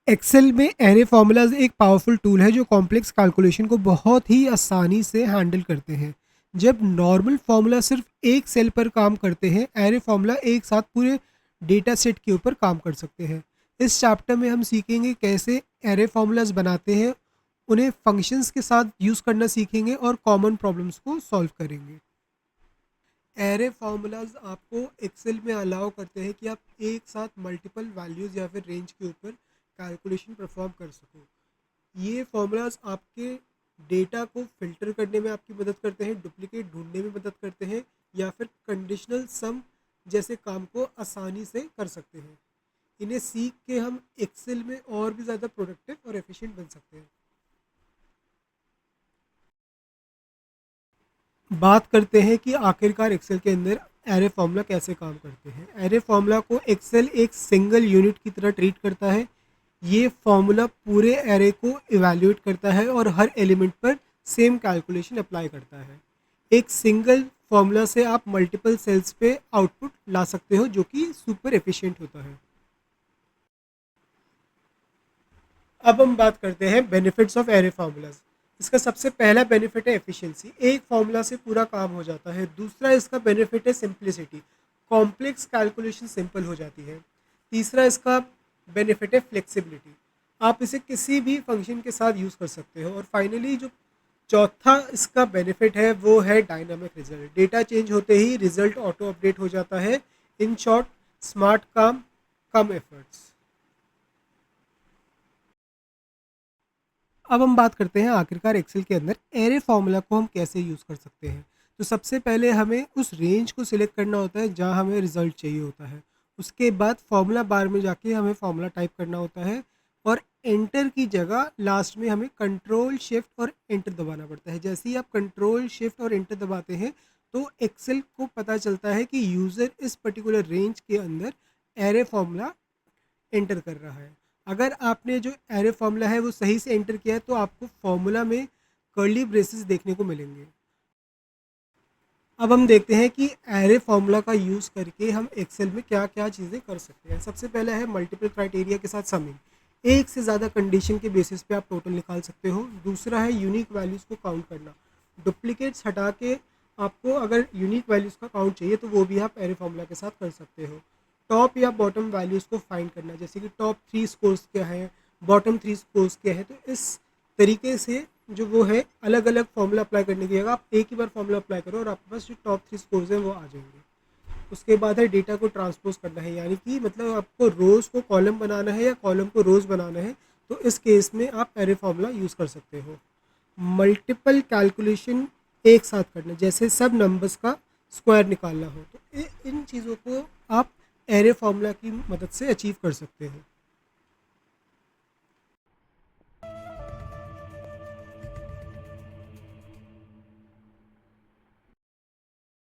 Excel में array formulas एक powerful tool है जो कॉम्प्लेक्स कैलकुलेशन को बहुत ही आसानी से हैंडल करते हैं। जब नॉर्मल फार्मूला सिर्फ एक सेल पर काम करते हैं, एरे फार्मूला एक साथ पूरे डेटा सेट के ऊपर काम कर सकते हैं। इस चैप्टर में हम सीखेंगे कैसे एरे फार्मूलाज बनाते हैं, उन्हें फंक्शंस के साथ यूज़ करना सीखेंगे और कॉमन प्रॉब्लम्स को सॉल्व करेंगे। एरे फार्मूलाज आपको एक्सेल में अलाउ करते हैं कि आप एक साथ मल्टीपल वैल्यूज़ या फिर रेंज के ऊपर कैलकुलेशन परफॉर्म कर सको। ये फार्मूलाज आपके डेटा को फिल्टर करने में आपकी मदद करते हैं, डुप्लीकेट ढूंढने में मदद करते हैं या फिर कंडीशनल सम जैसे काम को आसानी से कर सकते हैं। इन्हें सीख के हम एक्सेल में और भी ज़्यादा प्रोडक्टिव और एफिशिएंट बन सकते हैं। बात करते हैं कि आखिरकार एक्सेल के अंदर एरे फार्मूला कैसे काम करते हैं। एरे फार्मूला को एक्सेल एक सिंगल यूनिट की तरह ट्रीट करता है। ये फार्मूला पूरे एरे को इवैल्यूएट करता है और हर एलिमेंट पर सेम कैलकुलेशन अप्लाई करता है। एक सिंगल फार्मूला से आप मल्टीपल सेल्स पे आउटपुट ला सकते हो, जो कि सुपर एफिशिएंट होता है। अब हम बात करते हैं बेनिफिट्स ऑफ एरे फार्मूलाज। इसका सबसे पहला बेनिफिट है एफिशिएंसी। एक फार्मूला से पूरा काम हो जाता है। दूसरा इसका बेनिफिट है सिंप्लिसिटी। कॉम्प्लेक्स कैलकुलेशन सिंपल हो जाती है। तीसरा इसका बेनिफिट है फ्लेक्सिबिलिटी। आप इसे किसी भी फंक्शन के साथ यूज़ कर सकते हो। और फाइनली जो चौथा इसका बेनिफिट है वो है डायनामिक रिजल्ट। डेटा चेंज होते ही रिजल्ट ऑटो अपडेट हो जाता है। इन शॉर्ट, स्मार्ट काम, कम एफर्ट्स। अब हम बात करते हैं आखिरकार एक्सेल के अंदर एरे फार्मूला को हम कैसे यूज़ कर सकते हैं। तो सबसे पहले हमें उस रेंज को सिलेक्ट करना होता है जहां हमें रिजल्ट चाहिए होता है। उसके बाद फार्मूला बार में जाके हमें फार्मूला टाइप करना होता है और एंटर की जगह लास्ट में हमें कंट्रोल शिफ्ट और एंटर दबाना पड़ता है। जैसे ही आप कंट्रोल शिफ्ट और एंटर दबाते हैं तो एक्सेल को पता चलता है कि यूज़र इस पर्टिकुलर रेंज के अंदर एरे फार्मूला एंटर कर रहा है। अगर आपने जो एरे फार्मूला है वो सही से एंटर किया है तो आपको फार्मूला में कर्ली ब्रेसेस देखने को मिलेंगे। अब हम देखते हैं कि एरे फार्मूला का यूज़ करके हम एक्सेल में क्या क्या चीज़ें कर सकते हैं। सबसे पहला है मल्टीपल क्राइटेरिया के साथ समिंग। एक से ज़्यादा कंडीशन के बेसिस पे आप टोटल निकाल सकते हो। दूसरा है यूनिक वैल्यूज़ को काउंट करना। डुप्लीकेट्स हटा के आपको अगर यूनिक वैल्यूज़ का काउंट चाहिए तो वो भी आप एरे फार्मूला के साथ कर सकते हो। टॉप या बॉटम वैल्यूज़ को फाइंड करना, जैसे कि टॉप थ्री स्कोर्स क्या है, बॉटम थ्री स्कोर्स क्या है। तो इस तरीके से जो वो है अलग अलग फॉर्मूला अप्लाई करने की जगह आप एक ही बार फॉर्मूला अप्लाई करो और आपके पास जो टॉप थ्री स्कोर्स हैं वो आ जाएंगे। उसके बाद है डेटा को ट्रांसपोज करना है, यानी कि मतलब आपको रोज़ को कॉलम बनाना है या कॉलम को रोज़ बनाना है। तो इस केस में आप एरे फार्मूला यूज़ कर सकते हो। मल्टीपल कैलकुलेशन एक साथ करना, जैसे सब नंबर्स का स्क्वायर निकालना हो, तो इन चीज़ों को आप एरे फार्मूला की मदद से अचीव कर सकते हो।